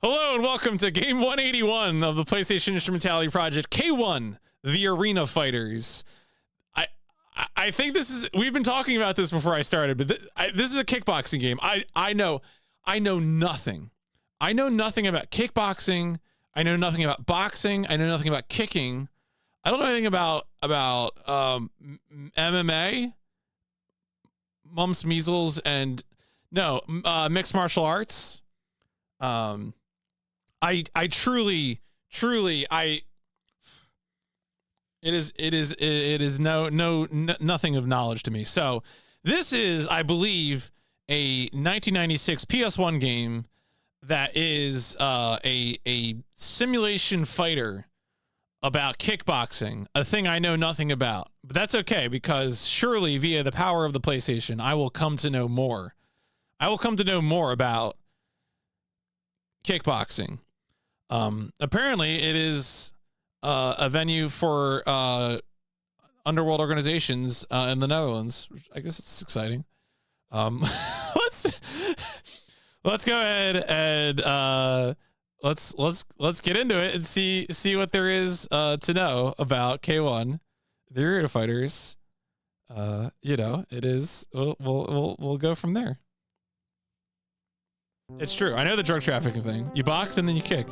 Hello and welcome to game 181 of the PlayStation Instrumentality Project, K-1, the Arena Fighters. I think this is, we've been talking about this before I started, but this is a kickboxing game. I know nothing. I know nothing about kickboxing. I know nothing about boxing. I know nothing about kicking. I don't know anything about MMA, mumps, measles, and mixed martial arts. I truly, it is nothing of knowledge to me. So this is, I believe, a 1996 PS1 game that is a simulation fighter about kickboxing, a thing I know nothing about. But that's okay, because surely via the power of the PlayStation, I will come to know more. I will come to know more about kickboxing. Apparently it is a venue for underworld organizations in the Netherlands. I guess it's exciting. Let's go ahead and let's get into it and see what there is to know about K-1, the Arena Fighters. It is. We'll go from there. It's true. I know the drug trafficking thing. You box and then you kick.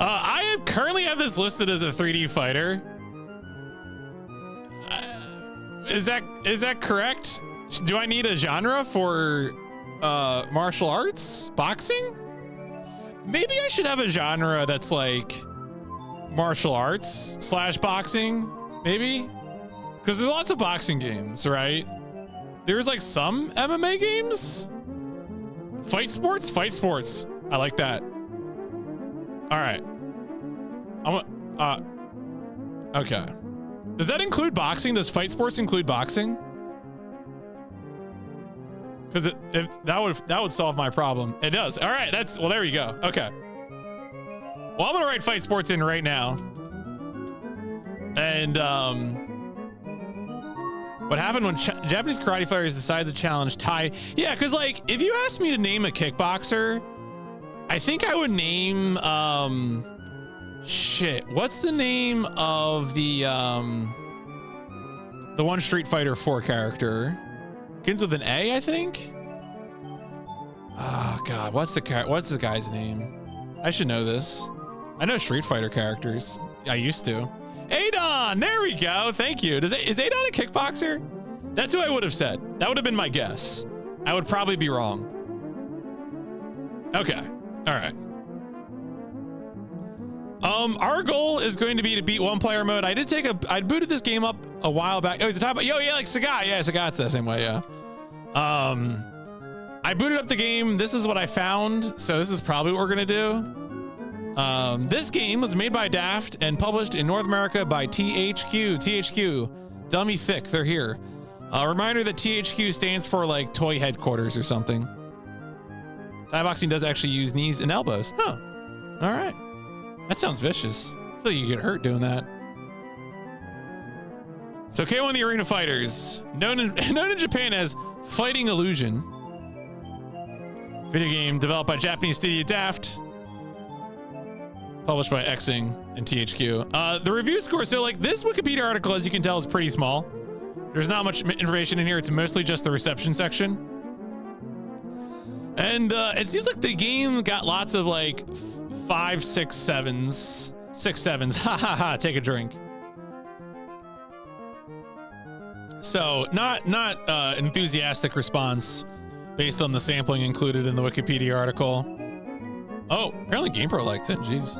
I currently have this listed as a 3D fighter. Is that correct? Do I need a genre for martial arts? Boxing? Maybe I should have a genre that's like martial arts / boxing, maybe? Because there's lots of boxing games, right? There's like some MMA games? Fight sports? Fight sports. I like that. All right. Okay. Does that include boxing? Does fight sports include boxing? Because that would solve my problem. It does. All right. There you go. Okay. Well, I'm gonna write fight sports in right now. And what happened when Japanese karate fighters decided to challenge Thai? Yeah, because like if you asked me to name a kickboxer, I think I would name what's the name of the one Street Fighter 4 character? Begins with an A, I think. Oh God, what's the guy's name? I should know this. I know Street Fighter characters. I used to. Adon, there we go. Thank you. Is Adon a kickboxer? That's who I would have said. That would have been my guess. I would probably be wrong. Okay. All right. Our goal is going to be to beat one player mode. I booted this game up a while back. Oh, he's a top. Yo, yeah, like Sagat. Yeah, Sagat's the same way. Yeah. I booted up the game. This is what I found. So this is probably what we're gonna do. This game was made by Daft and published in North America by THQ. Dummy thick. They're here. A reminder that THQ stands for like toy headquarters or something. Thai boxing does actually use knees and elbows. Huh. All right. That sounds vicious. I feel like you get hurt doing that. So K-1 the Arena Fighters, known in Japan as Fighting Illusion. Video game developed by Japanese studio Daft. Published by Xing and THQ. The review score, so like this Wikipedia article, as you can tell, is pretty small. There's not much information in here. It's mostly just the reception section. And it seems like the game got lots of like 5, 6, 7s. 6 7s. Ha ha ha. Take a drink. So not enthusiastic response based on the sampling included in the Wikipedia article. Oh, apparently GamePro liked it. Jeez.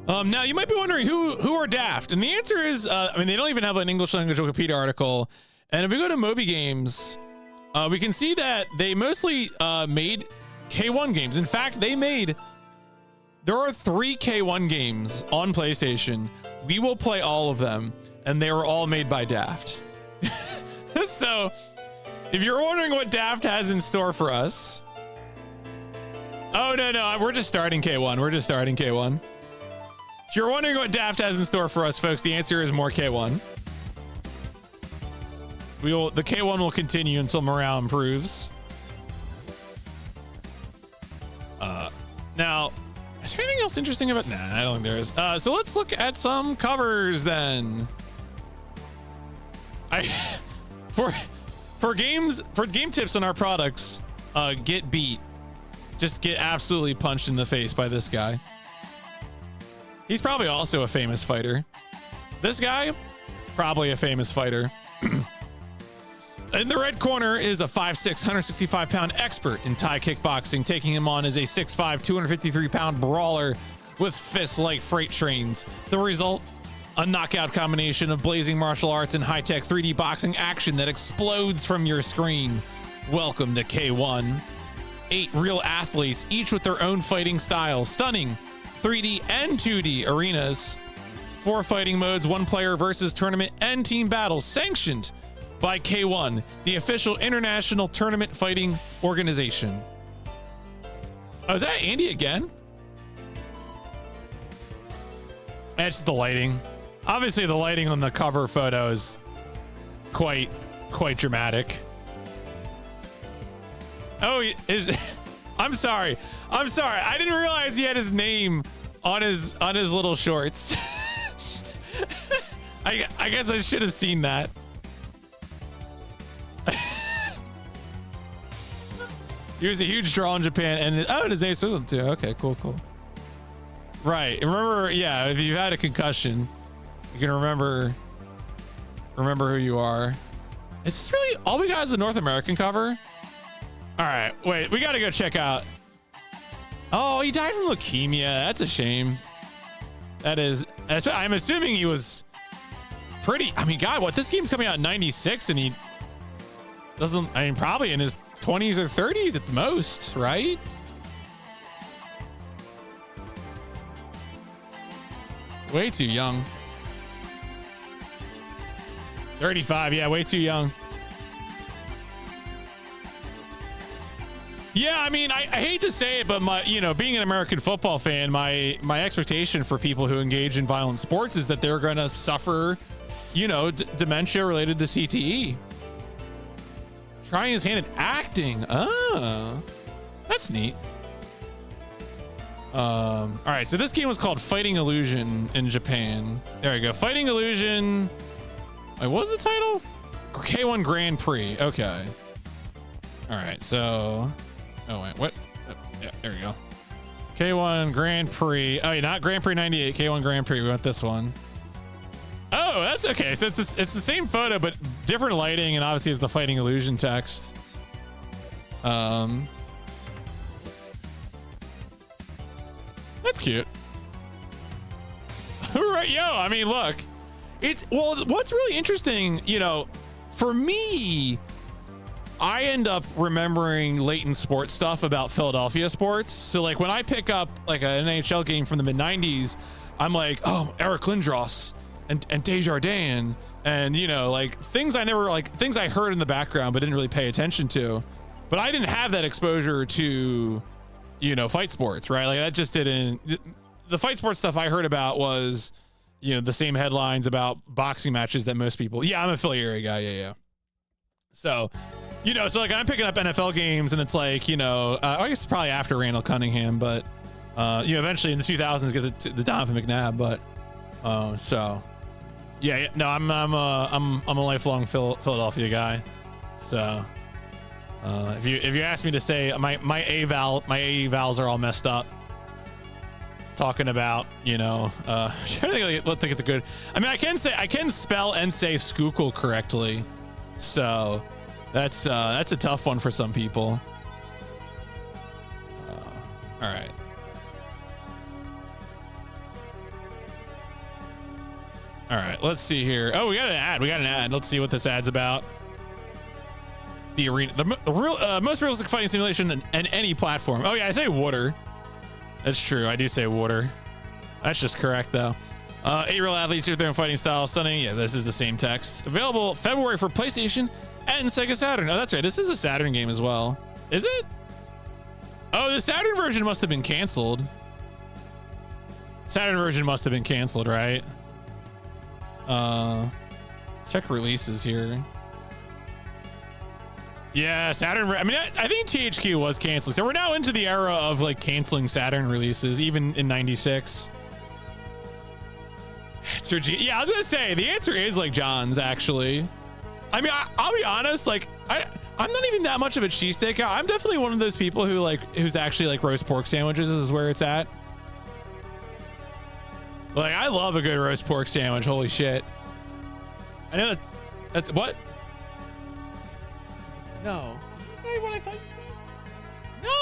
Now you might be wondering who are Daft, and the answer is, they don't even have an English language Wikipedia article. And if we go to Moby Games, we can see that they mostly made K-1 games. In fact, there are 3 K-1 games on PlayStation. We will play all of them, and they were all made by Daft. So, if you're wondering what Daft has in store for us, oh no, we're just starting K-1. We're just starting K-1. If you're wondering what Daft has in store for us, folks, the answer is more K-1. The K-1 will continue until morale improves. Now, is there anything else interesting about? Nah, I don't think there is. So let's look at some covers then. For game tips on our products, get beat. Just get absolutely punched in the face by this guy. He's probably also a famous fighter. This guy, probably a famous fighter. In the red corner is a 5'6", 165-pound expert in Thai kickboxing. Taking him on as a 6'5", 253-pound brawler with fists like freight trains. The result, a knockout combination of blazing martial arts and high-tech 3D boxing action that explodes from your screen. Welcome to K-1. 8 real athletes, each with their own fighting styles. Stunning 3D and 2D arenas. 4 fighting modes, 1 player versus tournament and team battles. Sanctioned by K-1, the official international tournament fighting organization. Oh, is that Andy again? It's the lighting. Obviously, the lighting on the cover photo is quite dramatic. Oh, I'm sorry. I didn't realize he had his name on his little shorts. I guess I should have seen that. He was a huge draw in Japan, and his name's Switzerland too. Okay, cool. Right. Remember, yeah, if you've had a concussion, you can remember who you are. Is this really all we got is the North American cover? All right, wait, we gotta go check out. Oh, he died from leukemia. That's a shame. That is, I'm assuming he was pretty, I mean, God, what, this game's coming out in 96 and he doesn't, I mean, probably in his 20s or 30s at the most, right? Way too young. 35, yeah, way too young. Yeah, I mean, I hate to say it, but being an American football fan, my expectation for people who engage in violent sports is that they're going to suffer, dementia related to CTE. Trying his hand at acting. Oh, that's neat. All right, so this game was called Fighting Illusion in Japan. There we go. Fighting Illusion. Wait, what was the title? K-1 Grand Prix. Okay. All right, so. Oh, wait, what? Oh, yeah, there we go. K-1 Grand Prix. Oh, yeah, not Grand Prix 98. K-1 Grand Prix. We want this one. Oh, that's okay. So it's the same photo, but different lighting, and obviously it's the Fighting Illusion text. That's cute. Right, yo, I mean, look. What's really interesting, for me, I end up remembering latent sports stuff about Philadelphia sports. So like when I pick up like an NHL game from the mid 90s, I'm like, oh, Eric Lindros and Desjardins and like things I heard in the background but didn't really pay attention to. But I didn't have that exposure to fight sports, right? Like that just didn't. The fight sports stuff I heard about was the same headlines about boxing matches that most people. Yeah, I'm a Philly area guy. Yeah. So so like I'm picking up NFL games and it's like, I guess it's probably after Randall Cunningham, but eventually in the 2000s get the Donovan McNabb, but so yeah, no, I'm a lifelong Philadelphia guy. So if you ask me to say my AVALs are all messed up. Talking about, let's think of the good. I mean, I can spell and say Schuylkill correctly. So that's a tough one for some people. All right. All right, let's see here. Oh, we got an ad. Let's see what this ad's about. The arena, the real most realistic fighting simulation in any platform. Oh yeah, I say water. That's true. I do say water. That's just correct though. 8 real athletes with their own fighting style. Stunning. Yeah, this is the same text. Available February for PlayStation and Sega Saturn. Oh, that's right. This is a Saturn game as well. Is it? Oh, the Saturn version must have been canceled. Saturn version must have been canceled, right? Check releases here. Yeah, Saturn. I mean, I think THQ was canceling. So we're now into the era of like canceling Saturn releases, even in '96. Yeah, I was gonna say the answer is like John's actually. I mean, I'll be honest. Like, I'm not even that much of a cheesesteak guy. I'm definitely one of those people who's actually like roast pork sandwiches is where it's at. Like, I love a good roast pork sandwich. Holy shit! I know that's what. No. Did you say what I thought you said?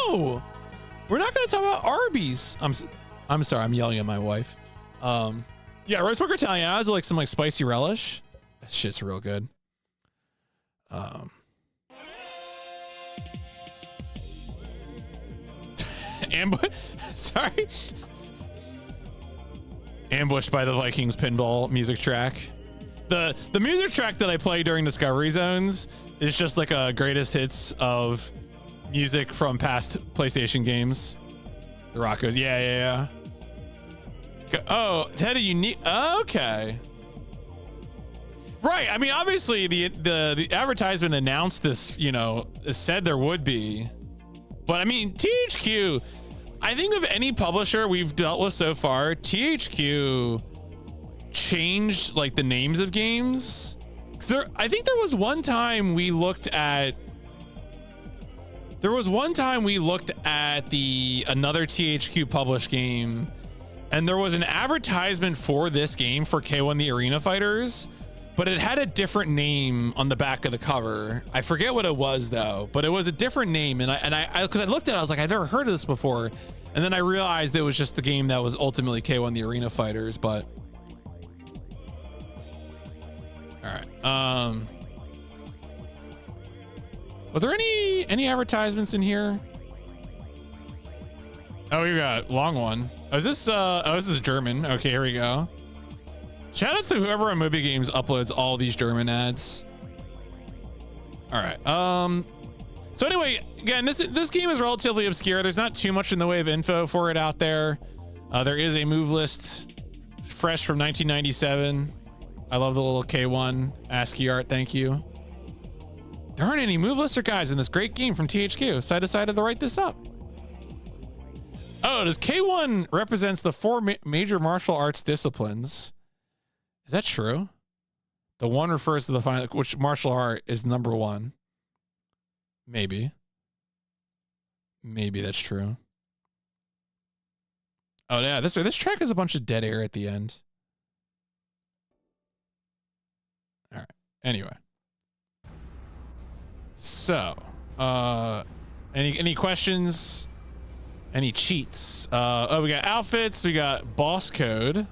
No. We're not going to talk about Arby's. I'm sorry. I'm yelling at my wife. Yeah, roast pork Italianas are like some like spicy relish. That shit's real good. Sorry. Ambushed by the Vikings pinball music track. The music track that I play during Discovery Zones is just like a greatest hits of music from past PlayStation games. The Rock goes, yeah. Oh, it had a unique. Okay. Right. I mean, obviously the advertisement announced this, you know, said there would be, but I mean, THQ, I think of any publisher we've dealt with so far, THQ changed like the names of games. I think there was one time we looked at another THQ published game, and there was an advertisement for this game for K-1 The Arena Fighters, but it had a different name on the back of the cover. I forget what it was though, but it was a different name, and I because I looked at it, I was like, I've never heard of this before, and then I realized it was just the game that was ultimately K-1 The Arena Fighters. But all right. Were there any advertisements in here? Oh, we got long one. Oh, is this this is German. Okay, here we go. Shout outs to whoever on Moby Games uploads all these German ads. All right. So anyway, again, this game is relatively obscure. There's not too much in the way of info for it out there. There is a move list fresh from 1997. I love the little K-1 ASCII art. Thank you. There aren't any move lister guys in this great game from THQ, so I decided to write this up. Oh, does K-1 represents the four major martial arts disciplines? Is that true? The one refers to the final, which martial art is number one. Maybe that's true. Oh yeah, this track has a bunch of dead air at the end. All right. Anyway. So, any questions? Any cheats? Oh, we got outfits. We got boss code.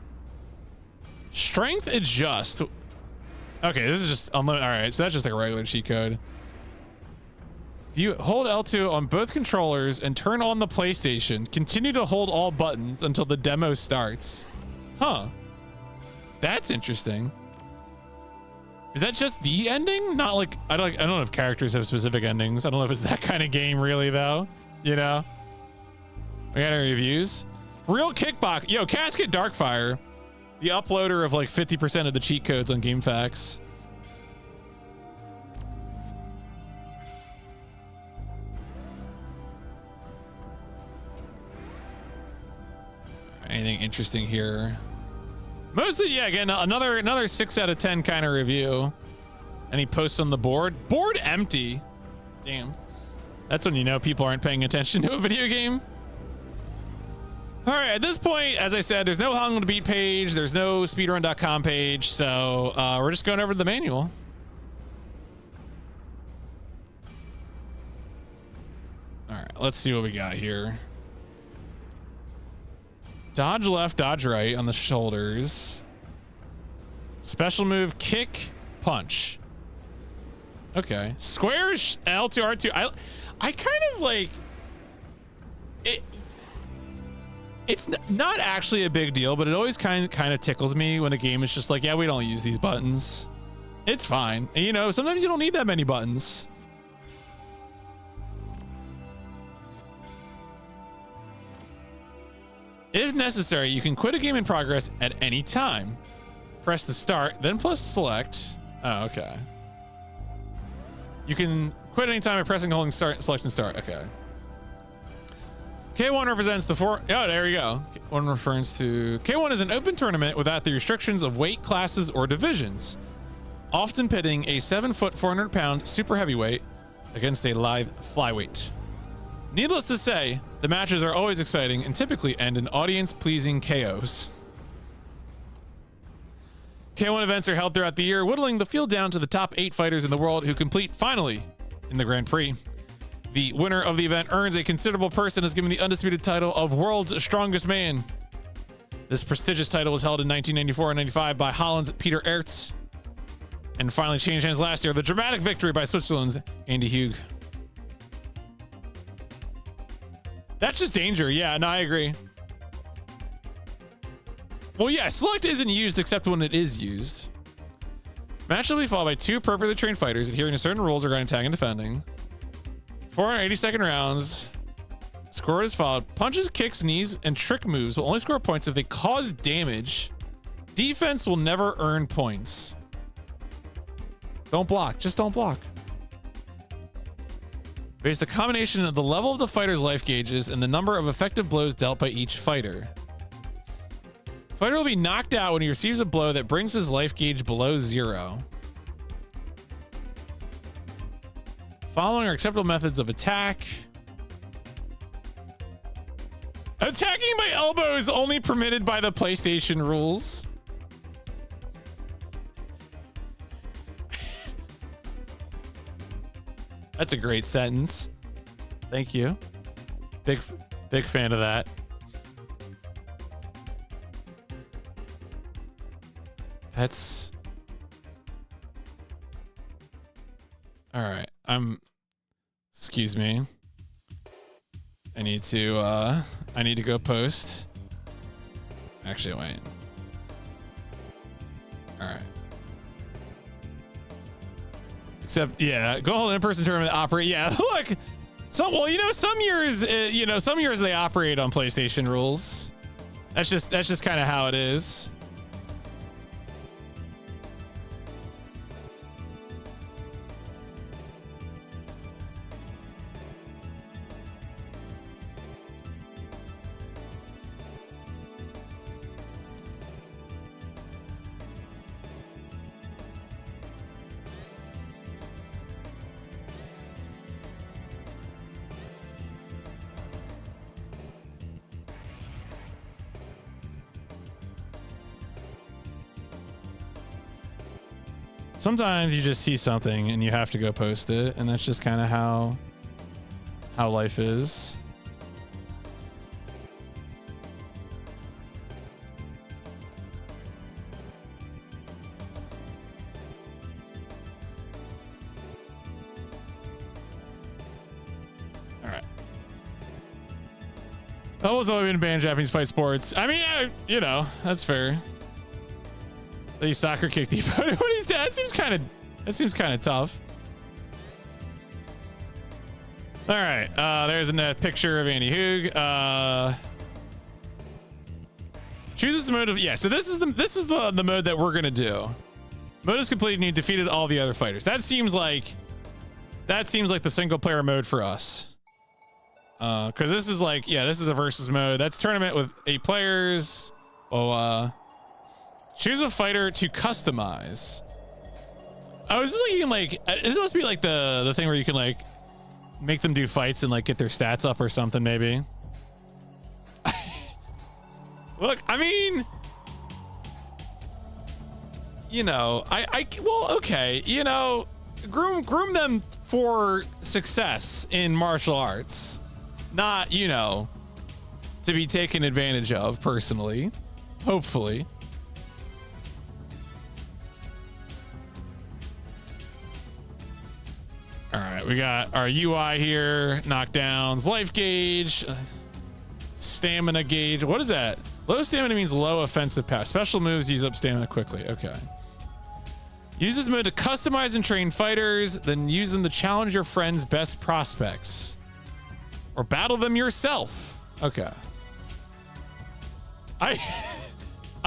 Strength adjust. Okay, this is just unlimited. All right, so that's just like a regular cheat code. If you hold L2 on both controllers and turn on the PlayStation, continue to hold all buttons until the demo starts. Huh. That's interesting. Is that just the ending? Not like I don't know if characters have specific endings. I don't know if it's that kind of game really though. You know? We got our reviews. Real Kickbox. Yo, Casket Darkfire, the uploader of like 50% of the cheat codes on GameFAQs. Anything interesting here? Mostly, yeah, again, another 6 out of 10 kind of review. Any posts on the board? Board empty. Damn. That's when you know people aren't paying attention to a video game. All right, at this point, as I said, there's no How Long to Beat page. There's no speedrun.com page. So we're just going over the manual. All right, let's see what we got here. Dodge left, dodge right on the shoulders. Special move, kick, punch. Okay. Squares, L2, R2. I kind of like it. It's not actually a big deal, but it always kind of tickles me when a game is just like, yeah, we don't use these buttons. It's fine. And, you know, sometimes you don't need that many buttons. If necessary, you can quit a game in progress at any time. Press the start, then plus select. Oh, okay. You can Quit anytime by pressing and holding start, select and start. Okay. K-1 represents the four. Oh, there you go. One refers to K-1 is an open tournament without the restrictions of weight classes or divisions, often pitting a 7-foot, 400-pound super heavyweight against a live flyweight. Needless to say, the matches are always exciting and typically end in audience-pleasing KOs. K-1 events are held throughout the year, whittling the field down to the top 8 fighters in the world who compete finally in the Grand Prix. The winner of the event earns a considerable purse and is given the undisputed title of World's Strongest Man. This prestigious title was held in 1994 and 95 by Holland's Peter Aerts, and finally changed hands last year. The dramatic victory by Switzerland's Andy Hugh. That's just danger. Yeah, no, I agree. Well, yeah, select isn't used except when it is used. Match will be followed by 2 appropriately trained fighters adhering to certain rules regarding tagging and defending. 480-second rounds. Score is followed. Punches, kicks, knees, and trick moves will only score points if they cause damage. Defense will never earn points. Don't block. Just don't block. Based a combination of the level of the fighter's life gauges and the number of effective blows dealt by each fighter. Fighter will be knocked out when he receives a blow that brings his life gauge below 0. Following are acceptable methods of attack. Attacking by elbow is only permitted by the PlayStation rules. That's a great sentence. Thank you. Big fan of that. That's all right. Excuse me. I need to go post. Actually, wait. All right. Except, yeah, go hold in-person tournament operate. Yeah, look. Some years, some years they operate on PlayStation rules. That's just kind of how it is. Sometimes you just see something and you have to go post it, and that's just kind of how life is. All right. That was always been banned Japanese fight sports. I mean, that's fair. They soccer kick the opponent when he's dead. That seems kind of tough. All right, there's a picture of Andy Hugh. Chooses the mode of so this is the mode that we're gonna do. Mode is complete and you defeated all the other fighters. That seems like the single player mode for us. Because this is this is a versus mode. That's tournament with 8 players. Choose a fighter to customize. I was just thinking this must be like the thing where you can make them do fights and get their stats up or something maybe. Look, I mean, okay, groom them for success in martial arts, not, to be taken advantage of personally, hopefully. All right, we got our UI here, knockdowns, life gauge, stamina gauge. What is that? Low stamina means low offensive power. Special moves use up stamina quickly. Okay. Use this mode to customize and train fighters, then use them to challenge your friend's best prospects. Or battle them yourself. Okay. I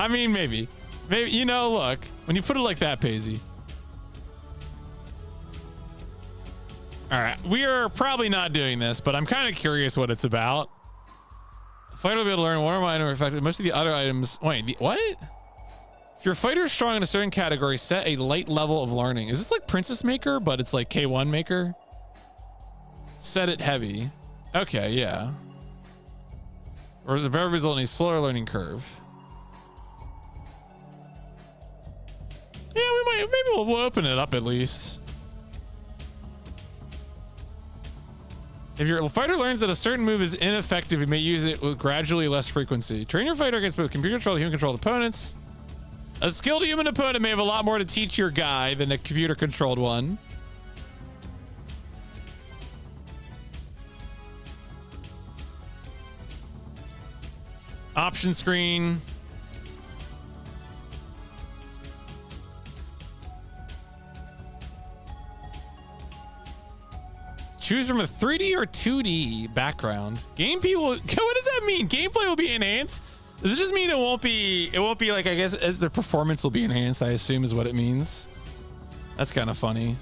mean, maybe, look, when you put it like that, Paisy. All right, we are probably not doing this, but I'm kind of curious what it's about. Fighter will be able to learn one of my items effective. Most of the other items. Wait, what? If your fighter is strong in a certain category, set a light level of learning. Is this like Princess Maker, but it's like K-1 Maker? Set it heavy. Okay, yeah. Or is it very result in a slower learning curve? Yeah, we might. Maybe we'll open it up at least. If your fighter learns that a certain move is ineffective, you may use it with gradually less frequency. Train your fighter against both computer-controlled and human-controlled opponents. A skilled human opponent may have a lot more to teach your guy than a computer-controlled one. Option screen. Choose from a 3D or 2D background. Gameplay will. What does that mean? Gameplay will be enhanced. Does it just mean it won't be like, I guess the performance will be enhanced, I assume is what it means. That's kind of funny.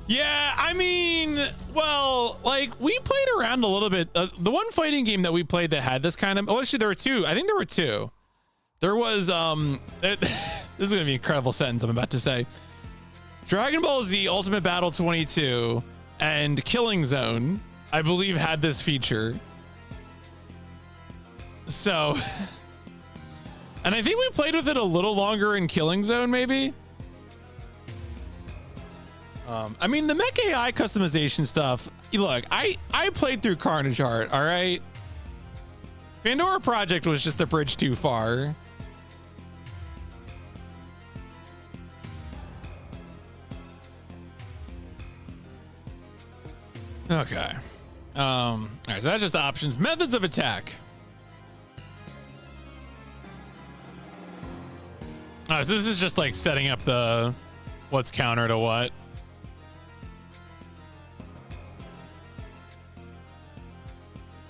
Yeah, I mean, well, like we played around a little bit. The one fighting game that we played that had this kind of, oh, actually there were two. I think there were two. There was, this is going to be an incredible sentence I'm about to say. Dragon Ball Z Ultimate Battle 22 and Killing Zone, I believe, had this feature. So, and I think we played with it a little longer in Killing Zone, maybe. I mean, the mech AI customization stuff. Look, I played through Carnage Heart. All right, Pandora Project was just a bridge too far. Okay. All right, so that's just options. Methods of attack. All right, so this is just like setting up the what's counter to what.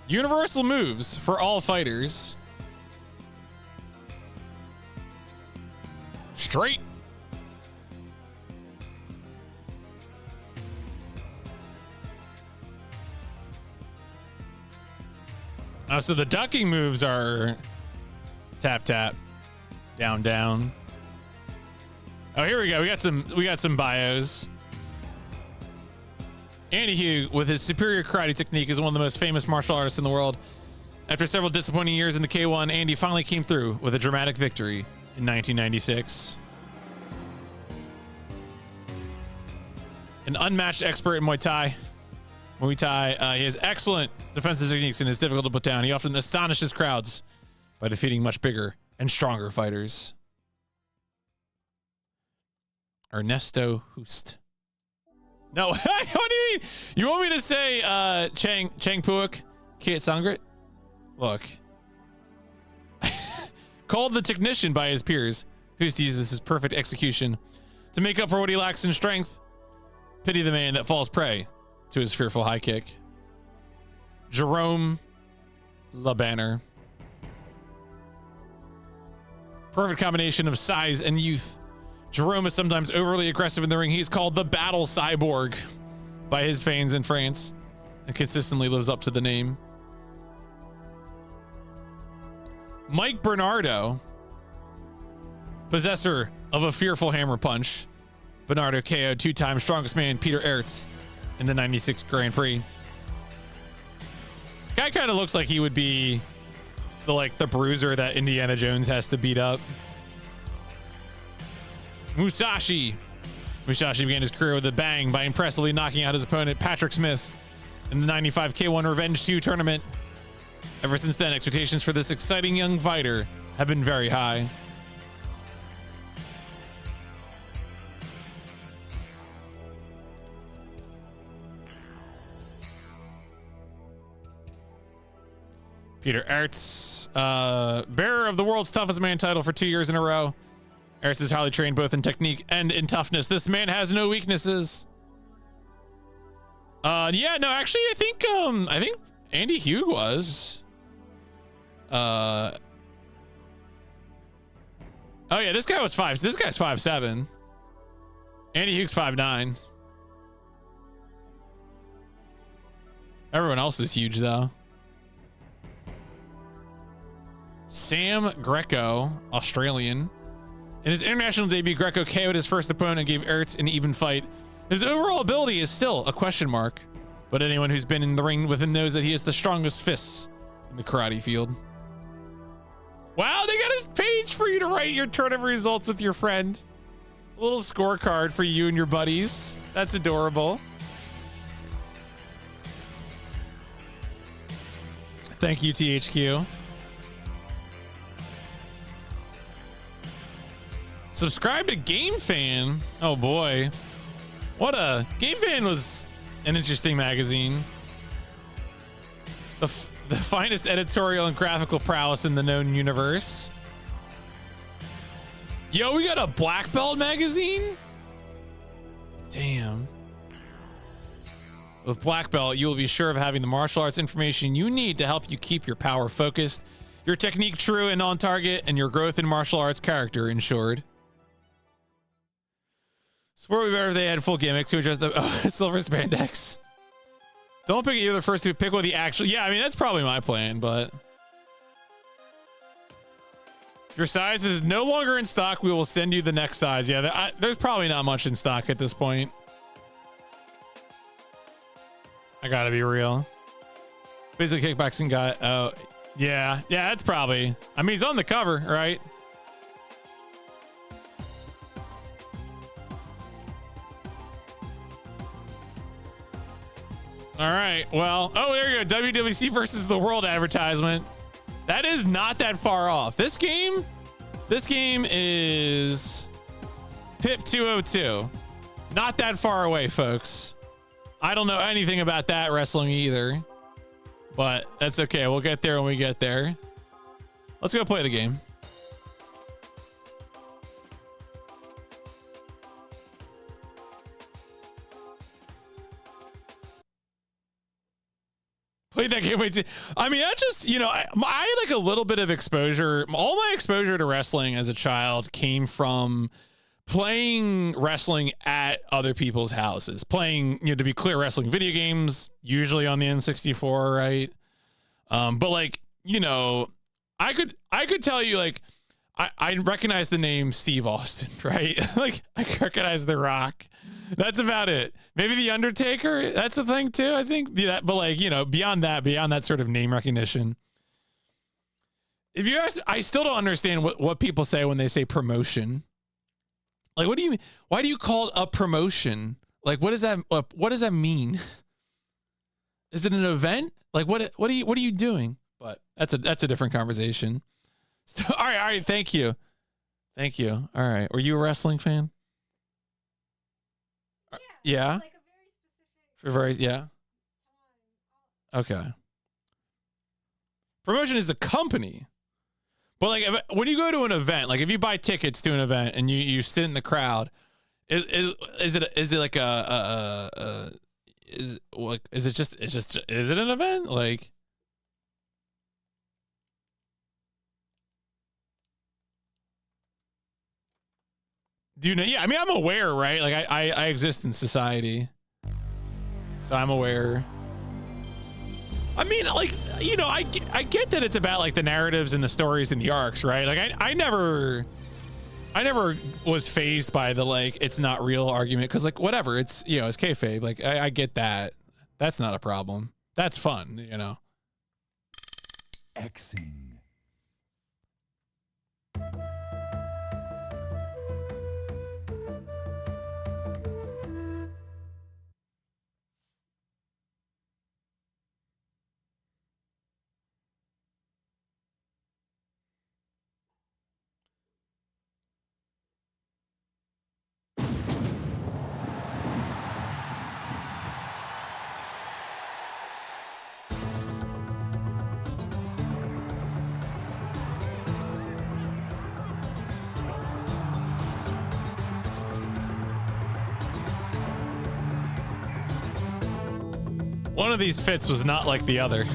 Universal moves for all fighters. Straight. Oh, so the ducking moves are tap tap, down down. Oh, here we go. We got some bios. Andy Hugh, with his superior karate technique, is one of the most famous martial artists in the world. After several disappointing years in the K-1, Andy finally came through with a dramatic victory in 1996. An unmatched expert in Muay Thai. He has excellent defensive techniques and is difficult to put down. He often astonishes crowds by defeating much bigger and stronger fighters. Ernesto Hust. No, what do you mean? You want me to say Chang Puok Kiat Sangrit? Look. Called the technician by his peers, Hust uses his perfect execution to make up for what he lacks in strength. Pity the man that falls prey to his fearful high kick. Jerome LaBanner. Perfect combination of size and youth. Jerome is sometimes overly aggressive in the ring. He's called the Battle Cyborg by his fans in France and consistently lives up to the name. Mike Bernardo, possessor of a fearful hammer punch. Bernardo KO'd two-time strongest man Peter Aerts in the 96 Grand Prix. Guy kind of looks like he would be the bruiser that Indiana Jones has to beat up. Musashi began his career with a bang by impressively knocking out his opponent Patrick Smith in the 95 K-1 Revenge 2 tournament. Ever since then, expectations for this exciting young fighter have been very high. Peter Aerts, bearer of the world's toughest man title for 2 years in a row. Aerts is highly trained both in technique and in toughness. This man has no weaknesses. Yeah, no, actually, I think Andy Hugh was. Oh yeah, this guy was 5. This guy's 5'7". Andy Hughes 5'9". Everyone else is huge though. Sam Greco, Australian. In his international debut, Greco KO'd his first opponent and gave Ertz an even fight. His overall ability is still a question mark, but anyone who's been in the ring with him knows that he has the strongest fists in the karate field. Wow, they got a page for you to write your tournament results with your friend. A little scorecard for you and your buddies. That's adorable. Thank you, THQ. Subscribe to Game Fan. Oh boy. Game Fan was an interesting magazine. The finest editorial and graphical prowess in the known universe. Yo, we got a black belt magazine? Damn. With Black Belt, you will be sure of having the martial arts information you need to help you keep your power focused, your technique true and on target, and your growth in martial arts character ensured. Sport would be better if they had full gimmicks to address the silver spandex. Don't pick it. You're the first to pick one of the actual. Yeah, I mean, that's probably my plan, but. If your size is no longer in stock, we will send you the next size. Yeah, there's probably not much in stock at this point. I gotta be real. Basically, kickboxing guy. Oh, yeah. Yeah, that's probably. I mean, he's on the cover, right? All right. Well, oh, there you go. WWC versus the World advertisement. That is not that far off. This game is PIP 202. Not that far away, folks. I don't know anything about that wrestling either, but that's okay. We'll get there when we get there. Let's go play the game. Played that game. I mean, that's just, you know, I had like a little bit of exposure. All my exposure to wrestling as a child came from playing wrestling at other people's houses. Playing, you know, to be clear, wrestling video games, usually on the N64, right? But like, you know, I could tell you, like, I recognize the name Steve Austin, right? Like, I recognize The Rock. That's about it. Maybe The Undertaker. That's the thing too, I think. But like, you know, beyond that sort of name recognition. If you ask, I still don't understand what people say when they say promotion. Like, what do you mean? Why do you call it a promotion? Like, what does that mean? Is it an event? Like, what are you doing? But that's a different conversation. So, all right. Thank you. All right. Were you a wrestling fan? Yeah. Like a very specific time. Okay. Promotion is the company. But like, when you go to an event, like if you buy tickets to an event and you sit in the crowd, is it like is it an event? Like, do you know? Yeah, I mean, I'm aware, right? Like I exist in society, so I'm aware. I mean, like, you know, I get that it's about like the narratives and the stories and the arcs, right? Like I never was fazed by the like it's not real argument, because like whatever, it's, you know, it's kayfabe. Like I get that. That's not a problem. That's fun, you know. Xing. One of these fits was not like the other.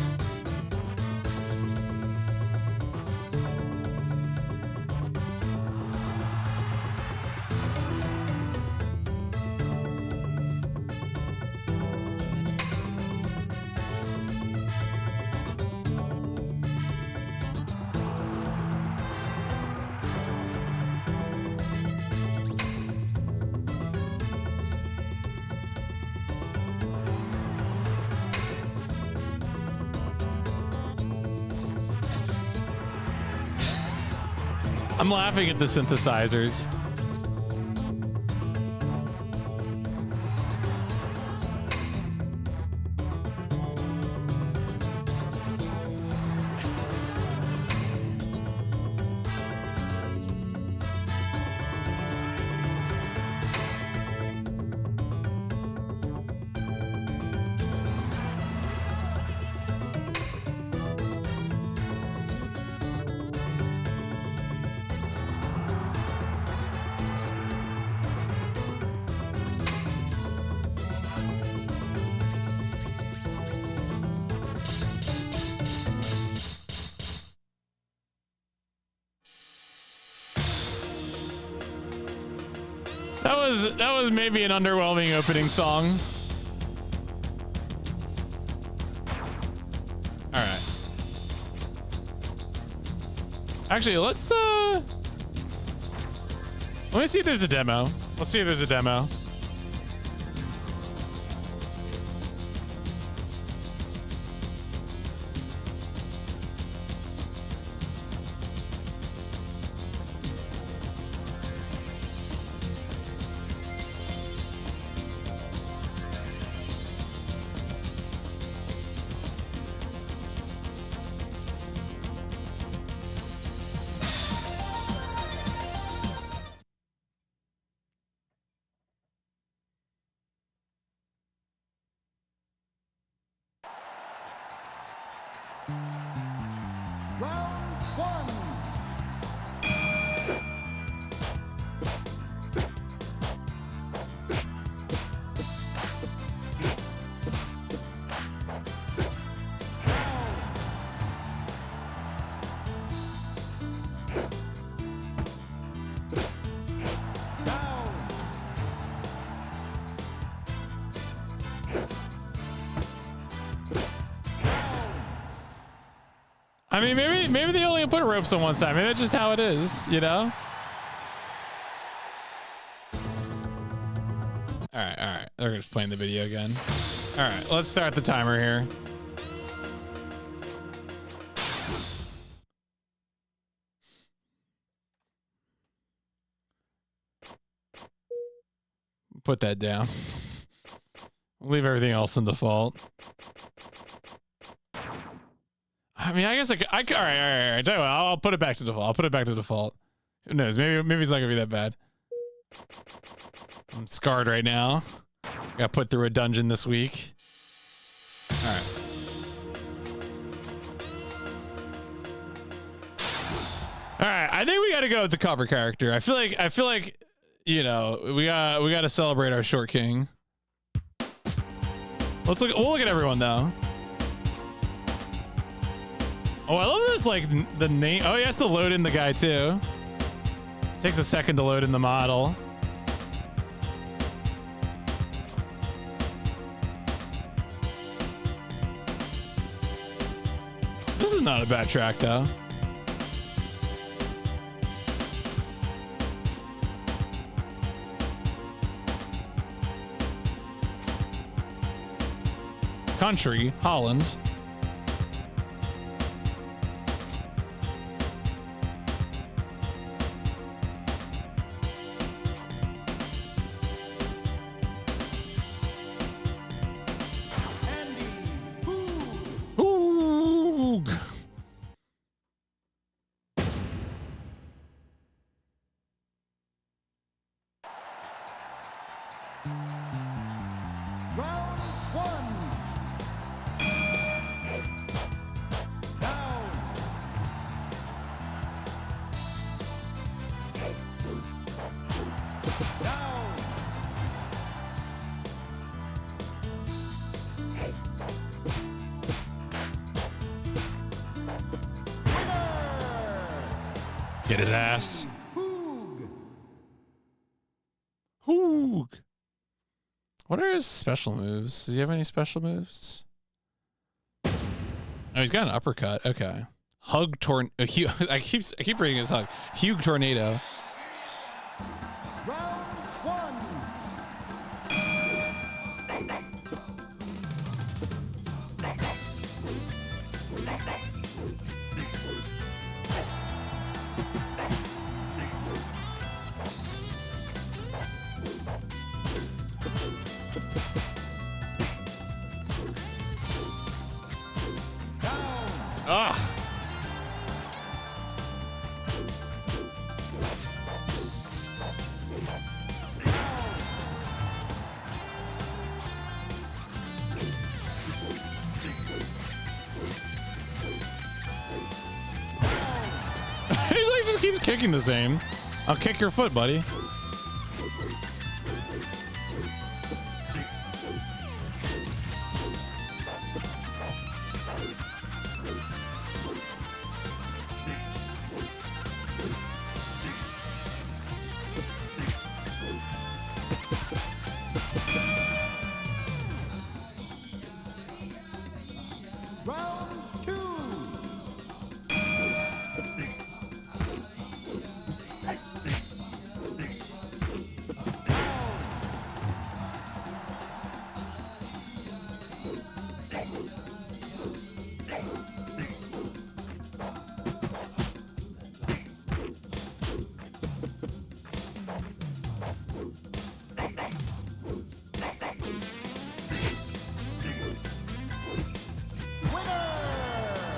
I'm laughing at the synthesizers. That was maybe an underwhelming opening song. All right. Actually, let's let me see if there's a demo. Let's see if there's a demo. I mean, maybe they only put ropes on one side. Maybe that's just how it is, you know? All right. They're just playing the video again. All right, let's start the timer here. Put that down. Leave everything else in default. I mean, I guess all right. Tell you what, I'll put it back to default. I'll put it back to default. Who knows? Maybe it's not gonna be that bad. I'm scarred right now. Got put through a dungeon this week. All right. All right. I think we got to go with the cover character. I feel like, you know, we got to celebrate our short king. We'll look at everyone though. Oh, I love this, like, the name. Oh, he has to load in the guy, too. Takes a second to load in the model. This is not a bad track, though. Country, Holland. Get his ass. Hoog. What are his special moves? Does he have any special moves? Oh, he's got an uppercut. Okay. Hug I keep reading his hug. Hug tornado. Round one. Ugh. He's like just keeps kicking the same. I'll kick your foot, buddy.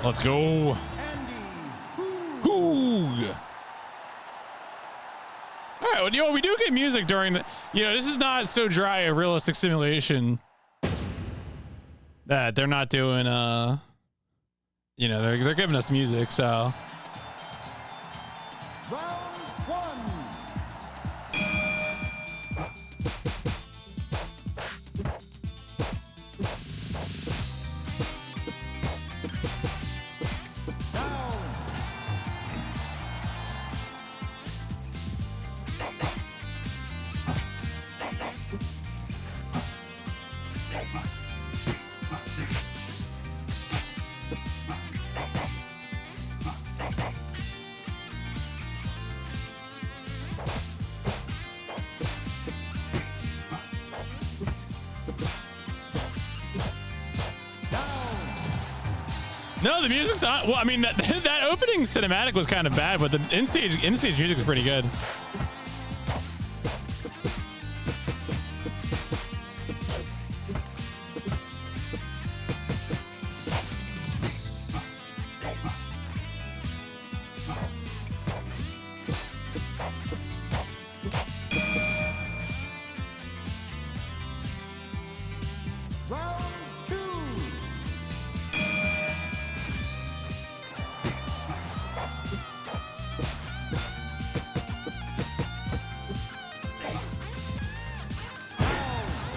Let's go. All right, well, you know, we do get music during the, you know, this is not so dry a realistic simulation that they're not doing, you know, they're giving us music, so. No, the music's not. Well, I mean, that opening cinematic was kind of bad, but the in-stage music is pretty good.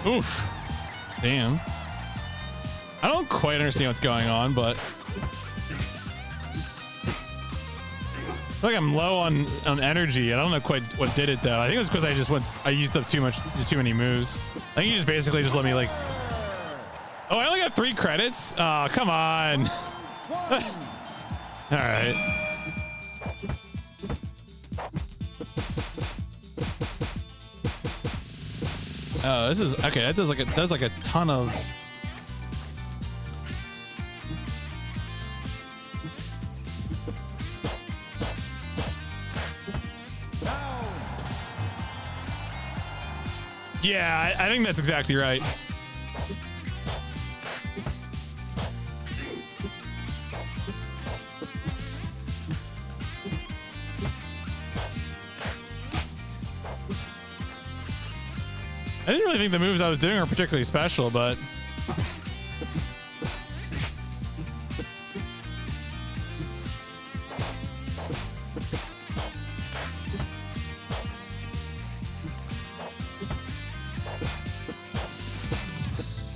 Oof. Damn. I don't quite understand what's going on, but I feel like I'm low on energy. I don't know quite what did it though. I think it was because I used up too many moves. I think you just basically just let me like. Oh, I only got 3 credits? Oh, come on. All right. Oh, this is okay. That does like a ton of. Yeah, I think that's exactly right. I didn't really think the moves I was doing were particularly special, but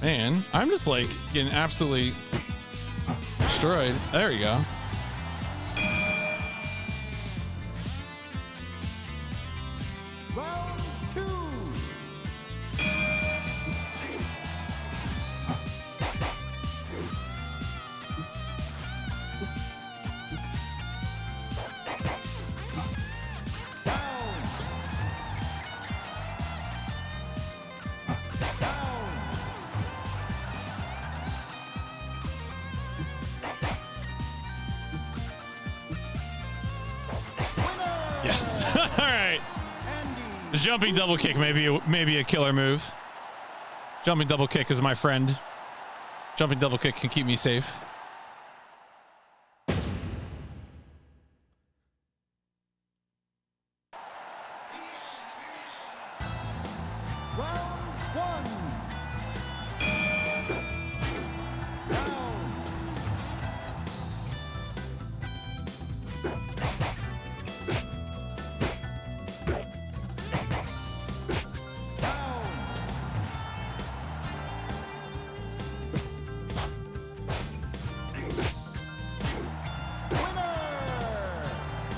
man, I'm just like getting absolutely destroyed. There you go. Yes. All right. The jumping double kick may be a killer move. Jumping double kick is my friend. Jumping double kick can keep me safe.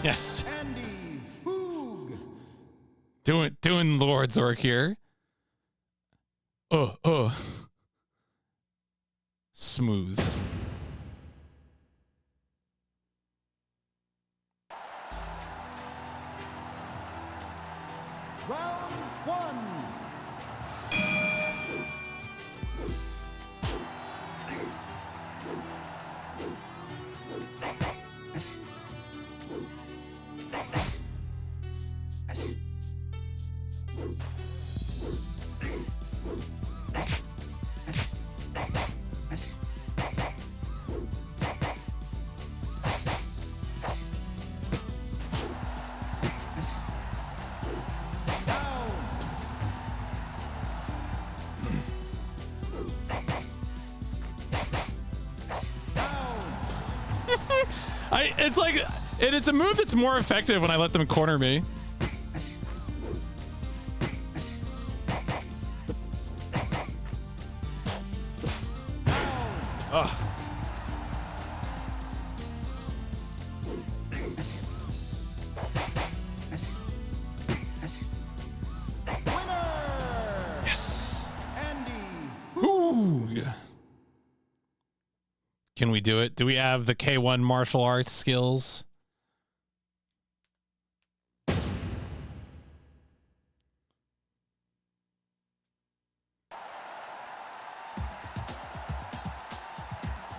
Yes. Andy Hoog. Doing Lord Zork here. Smooth. Round one. It's like, it's a move that's more effective when I let them corner me. Ugh. Yes. Ooh. Can we do it? Do we have the K-1 martial arts skills?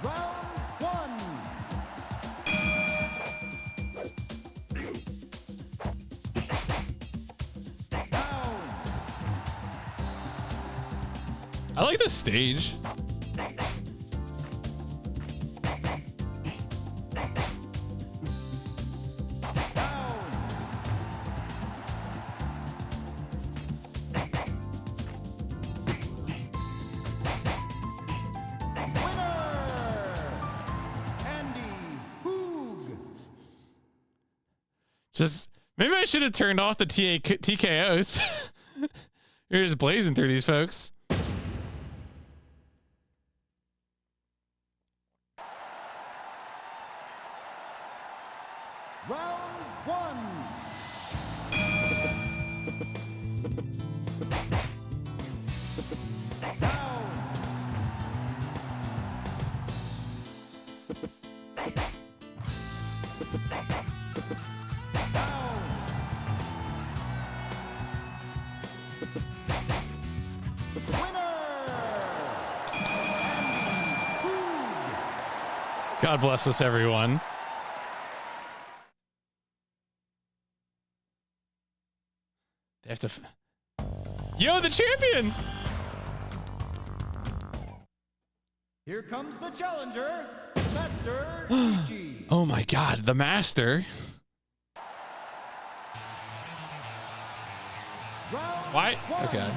Round one. I like this stage. Just maybe I should have turned off the TKOs. You're just blazing through these folks. Round one. God bless us, everyone. They have to. Yo, the champion! Here comes the challenger, Master Ichi. Oh my God, the master. Why? Okay.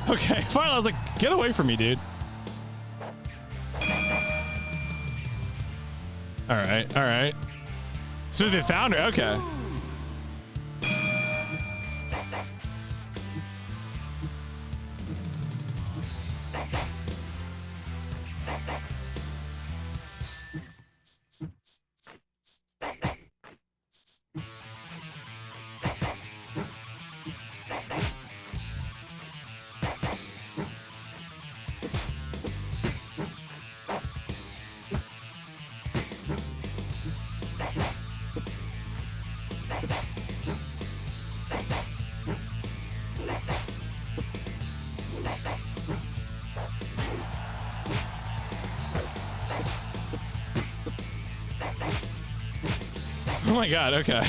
Okay, finally, I was like, get away from me, dude. All right, all right. So they found her, okay. Oh my god, okay.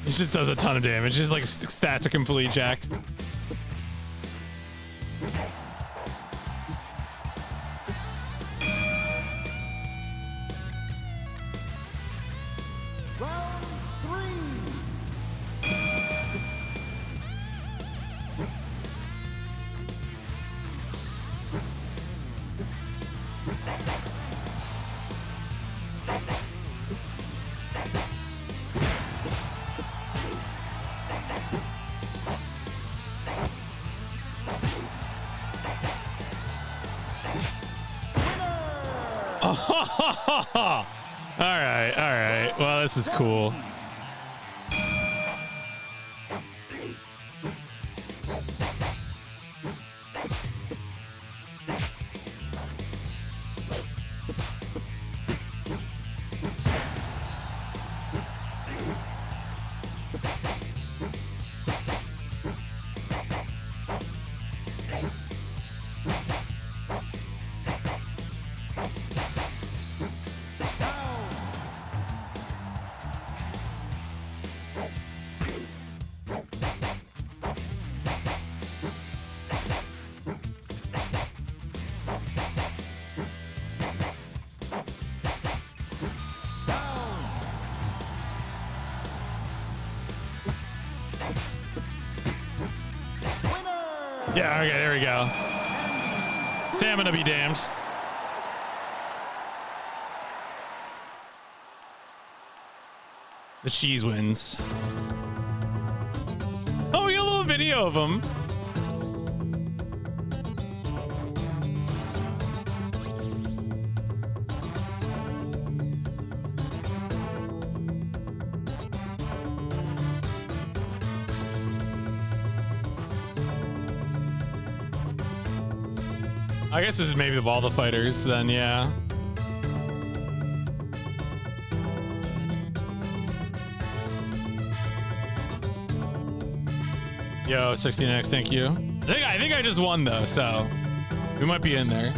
It just does a ton of damage. His like stats are completely jacked. Round three. All right, all right. Well, this is cool. Yeah, okay, there we go. Stamina be damned. The cheese wins. Oh, we got a little video of him. I guess this is maybe of all the fighters, then yeah. Yo, 16x, thank you. I think I just won though, so we might be in there.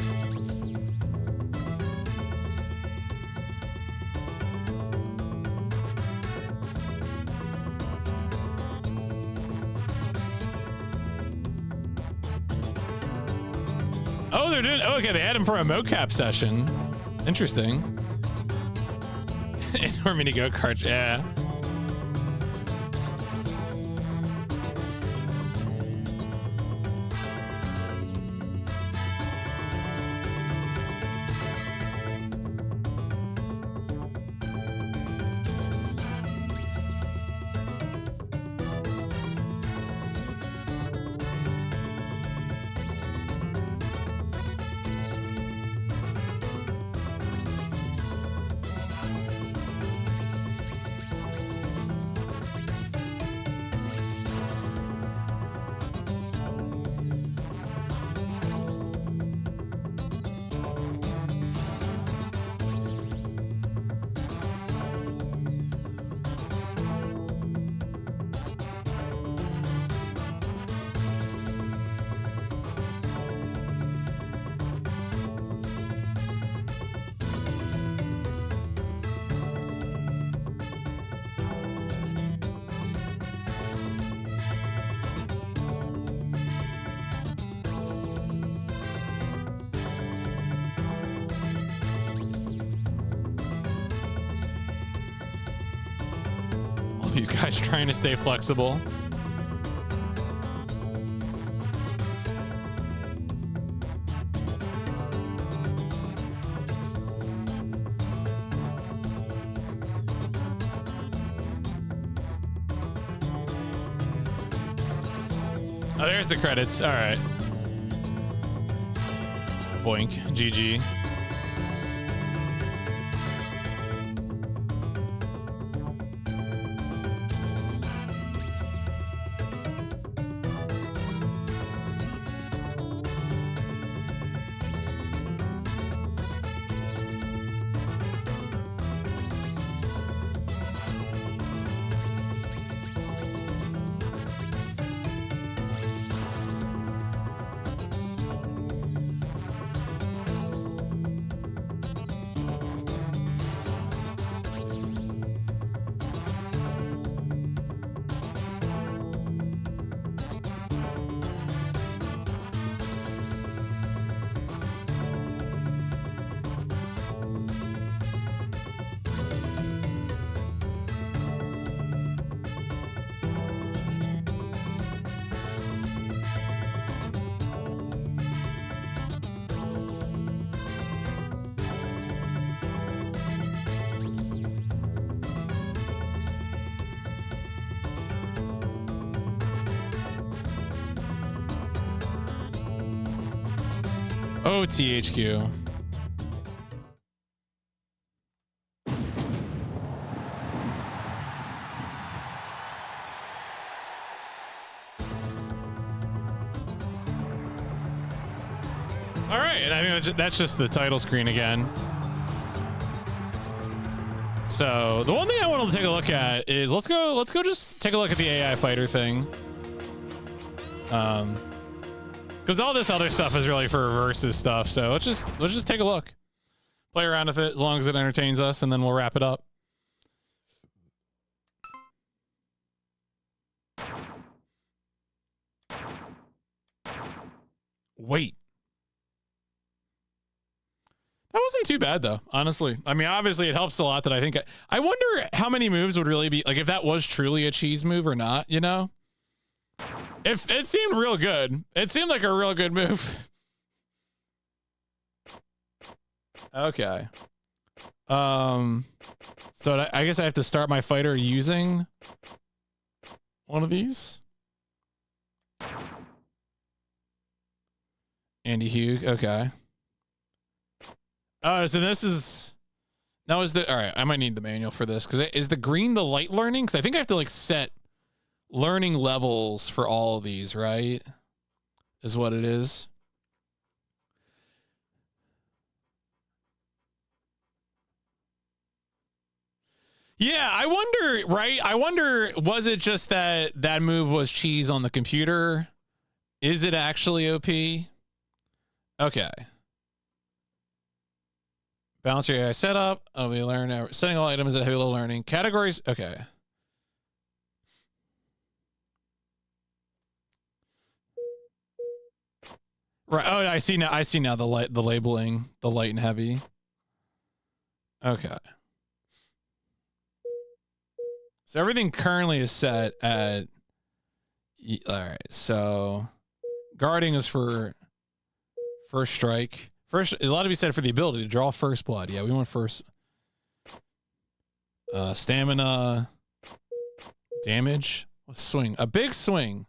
Oh, they're doing. Oh, okay, they had him for a mocap session. Interesting. Indoor mini go kart. Yeah. These guys trying to stay flexible. Oh, there's the credits. All right. Boink. GG. Oh, THQ. All right, and I think that's just the title screen again. So the one thing I wanted to take a look at is let's go just take a look at the AI fighter thing. Because all this other stuff is really for versus stuff. So let's just take a look, play around with it as long as it entertains us, and then we'll wrap it up. Wait. That wasn't too bad though, honestly. I mean, obviously it helps a lot that I think I wonder how many moves would really be like if that was truly a cheese move or not, you know? If it seemed real good. It seemed like a real good move. Okay. So I guess I have to start my fighter using one of these. Andy Hugh, okay. Oh, so this is all right. I might need the manual for this because is the green the light learning? Because I think I have to like set learning levels for all of these, right? Is what it is. Yeah, I wonder, right? I wonder, was it just that that move was cheese on the computer? Is it actually OP? Okay. Balance your AI setup. Oh, we learn setting all items at heavy level learning. Categories. Okay. Right. Oh, I see now. I see now the labeling, the light and heavy. Okay. So everything currently is set at. All right. So guarding is for first strike. First, a lot to be said for the ability to draw first blood. Yeah, we want first. Stamina, damage, swing, a big swing.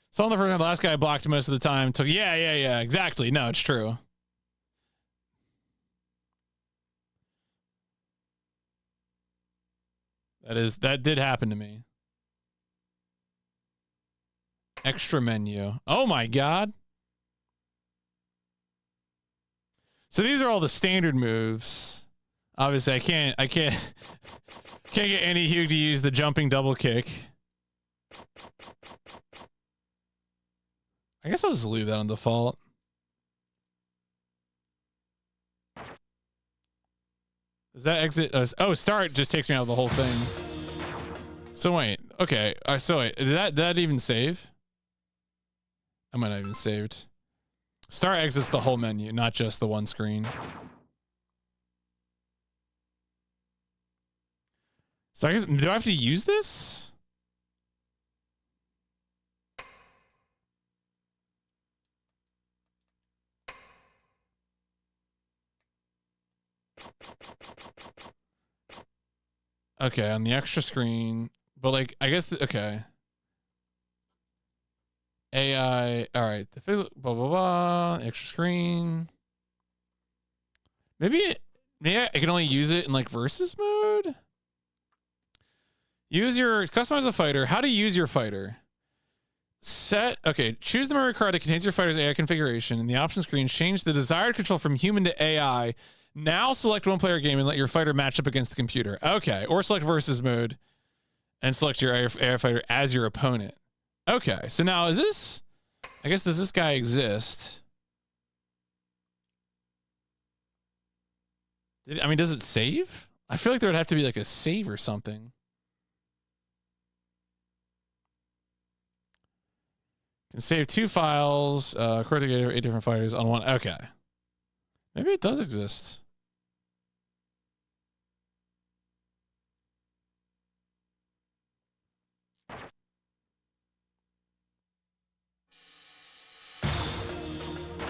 So on the first, the last guy blocked most of the time. Took yeah, exactly. No, it's true. That did happen to me. Extra menu. Oh my god. So these are all the standard moves. Obviously, I can't get Andy Hugh to use the jumping double kick. I guess I'll just leave that on default. Does that exit? Oh, start just takes me out of the whole thing. So wait, okay. So wait, did that even save? I might not even saved. Start exits the whole menu, not just the one screen. So I guess, do I have to use this? Okay, on the extra screen, but like, I guess, okay. AI, all right, the blah, blah, blah, extra screen. Maybe I can only use it in like versus mode. Customize a fighter. How to use your fighter. Okay, choose the memory card that contains your fighter's AI configuration. In the option screen, change the desired control from human to AI. Now select one player game and let your fighter match up against the computer. Okay, or select versus mode and select your AI fighter as your opponent. Okay, so now is this, I guess, does this guy exist? I mean, does it save? I feel like there would have to be like a save or something. Can save 2 files, coordinator 8 different fighters on one. Okay. Maybe it does exist.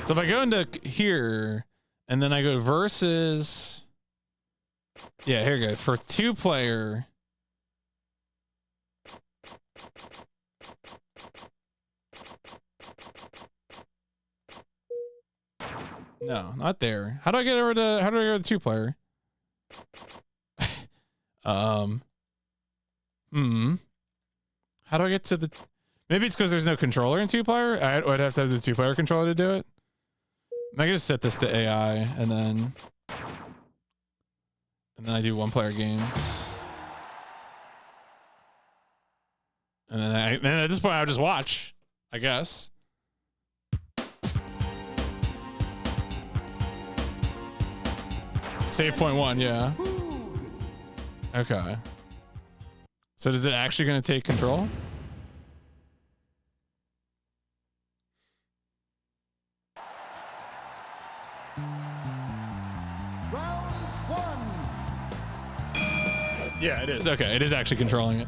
So if I go into here and then I go versus, yeah, here we go. For 2 player, No, not there. How do I get over to, how do I go to the 2-player? How do I get to the, maybe it's because there's no controller in 2-player. I'd have to have the 2-player controller to do it. I can just set this to AI and then I do 1-player game. And then at this point I'll just watch, I guess. Save point 1, yeah. Okay. So is it actually going to take control? Round 1. Yeah, it is. Okay, it is actually controlling it.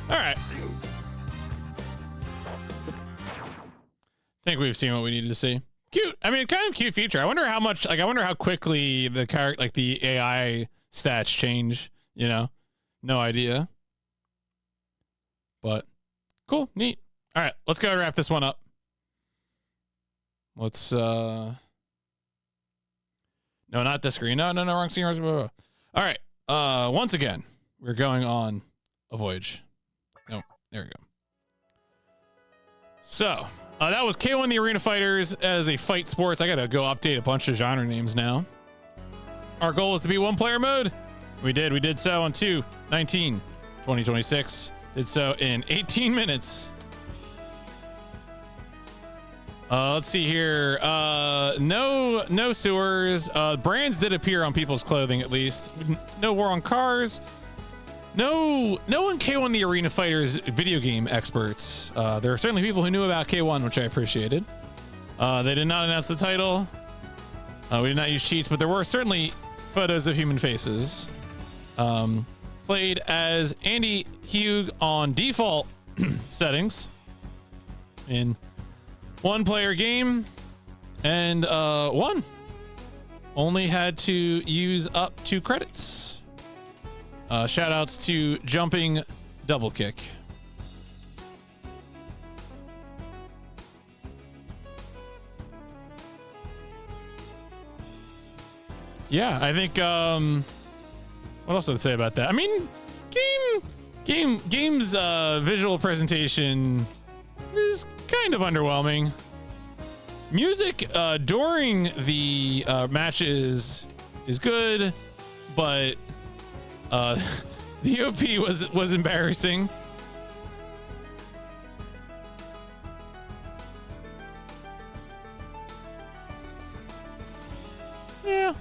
All right. I think we've seen what we needed to see. Cute. I mean, kind of cute feature. I wonder how much, like, I wonder how quickly the character, like the AI stats change, you know? No idea. But cool, neat. All right, let's go and wrap this one up. Let's, no, not this screen. No, wrong screen. All right. Once again, we're going on a voyage. No, there we go. So, that was K-1 the Arena Fighters as a fight sports. I gotta go update a bunch of genre names now. Our goal is to be 1-player mode. We did so on 2/19/2026. Did so in 18 minutes. Let's see here. No sewers. Brands did appear on people's clothing, at least. No war on cars. No one K-1 the Arena Fighters video game experts. There are certainly people who knew about K-1, which I appreciated. They did not announce the title. We did not use cheats, but there were certainly photos of human faces. Played as Andy Hugh on default settings in 1-player game, and won. Only had to use up 2 credits. Shout outs to Jumping Double Kick. Yeah, I think, what else did I say about that? I mean, game's visual presentation is kind of underwhelming. Music during the matches is good, but the OP was embarrassing. Yeah.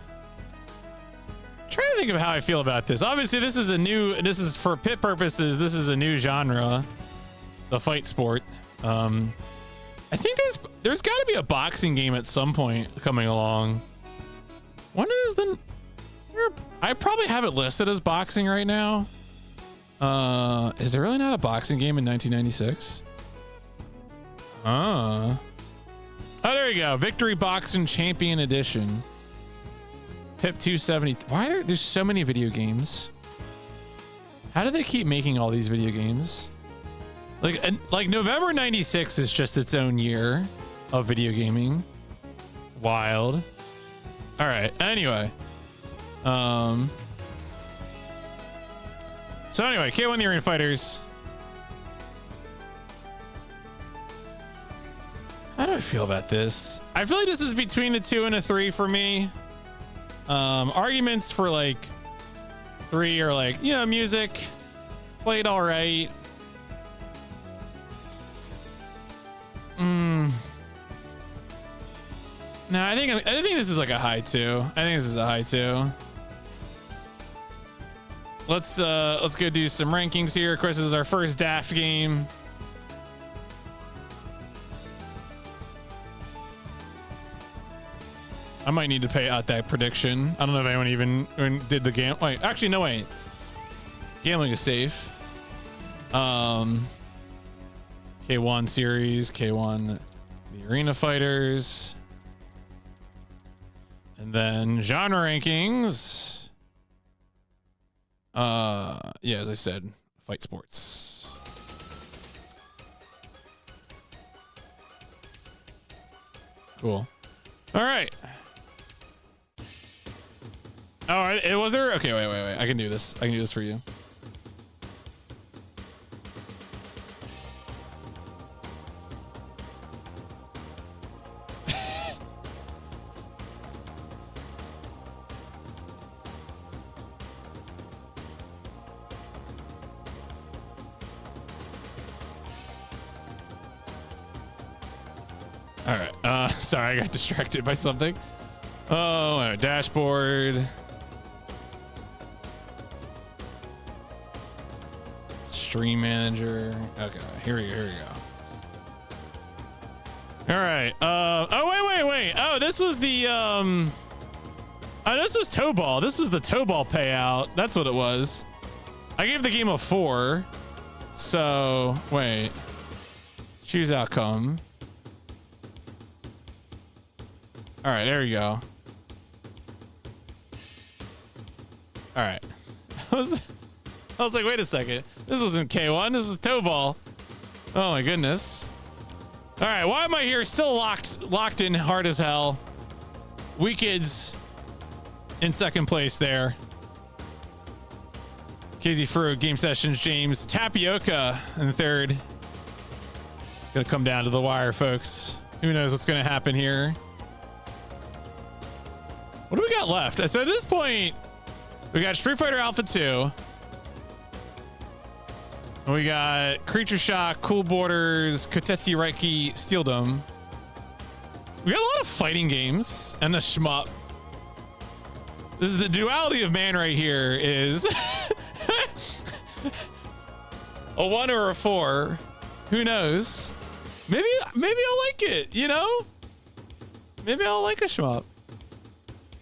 Trying to think of how I feel about this. Obviously, this is for PIP purposes, this is a new genre, the fight sport. I think there's got to be a boxing game at some point coming along. When is I probably have it listed as boxing right now. Is there really not a boxing game in 1996? Oh, there you go. Victory Boxing Champion Edition. PIP 270. Why are there's so many video games? How do they keep making all these video games? Like November 96 is just its own year of video gaming. Wild. All right. Anyway. So anyway, K-1 the Arena Fighters. How do I feel about this? I feel like this is between a 2 and a 3 for me. Arguments for like 3 are like, you know, music played all right. No, I think this is like a high 2. I think this is a high 2. let's go do some rankings here. Of course, this is our first Daft game. I might need to pay out that prediction. I don't know if anyone even did the game. Wait, actually, no, wait. Gambling is safe. K-1 series, K-1 the Arena Fighters. And then genre rankings. Yeah, as I said, fight sports. Cool. All right. Oh, it was there? Okay, wait. I can do this. I can do this for you. All right. Sorry, I got distracted by something. Oh, dashboard. Stream manager. Okay, here we go. All right. Oh, wait. Oh, this was the oh, this was toe ball. This was the toe ball payout. That's what it was. I gave the game a 4. So wait. Choose outcome. All right, there you go. All right. I was like, wait a second. This wasn't K-1. This is toe ball. Oh my goodness. All right, why am I here still locked in hard as hell? Weekids in second place there. KZ Fruit, Game Sessions, James, Tapioca in third. Gonna come down to the wire, folks. Who knows what's gonna happen here? What do we got left? So at this point, we got Street Fighter Alpha 2. We got Creature Shock, Cool Borders, Kotetsu Reiki, Steel Dome. We got a lot of fighting games and a shmup. This is the duality of man right here is a 1 or a 4. Who knows? Maybe I'll like it, you know? Maybe I'll like a shmup.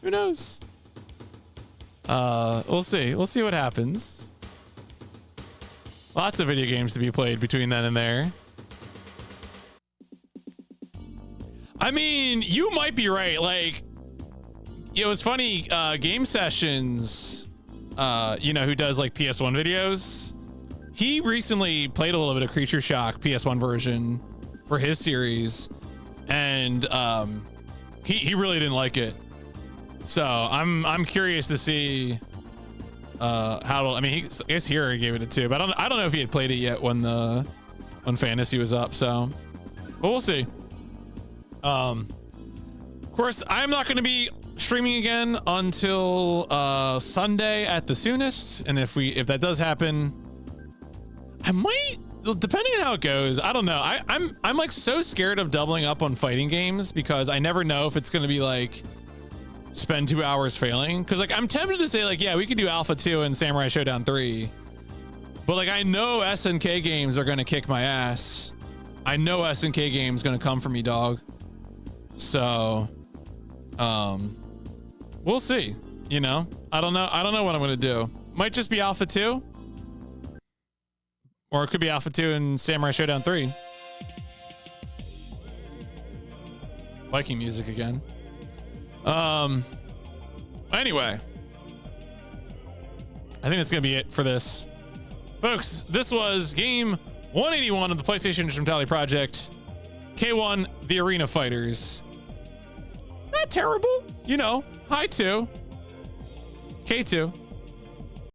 Who knows? We'll see. We'll see what happens. Lots of video games to be played between then and there. I mean, you might be right. Like, it was funny. Game Sessions, you know, who does like PS1 videos. He recently played a little bit of Creature Shock PS1 version for his series, and he really didn't like it. So I'm curious to see how. I mean, I guess here he gave it a 2, but I don't know if he had played it yet when Fantasy was up. So, but we'll see. Of course, I'm not going to be streaming again until Sunday at the soonest, and if that does happen, I might, depending on how it goes. I don't know. I'm like so scared of doubling up on fighting games because I never know if it's going to be like spend 2 hours failing, because like I'm tempted to say like, yeah, we could do Alpha 2 and Samurai Showdown 3, but like I know SNK games are gonna kick my ass. I know SNK games gonna come for me, dog. So we'll see. You know, I don't know what I'm gonna do. Might just be Alpha 2, or it could be Alpha 2 and Samurai Showdown 3. Viking music again. Anyway, I think that's gonna be it for this, folks. This was game 181 of the PlayStation Instrumentality Project. K-1 the Arena Fighters. Not terrible, you know. High 2. K2.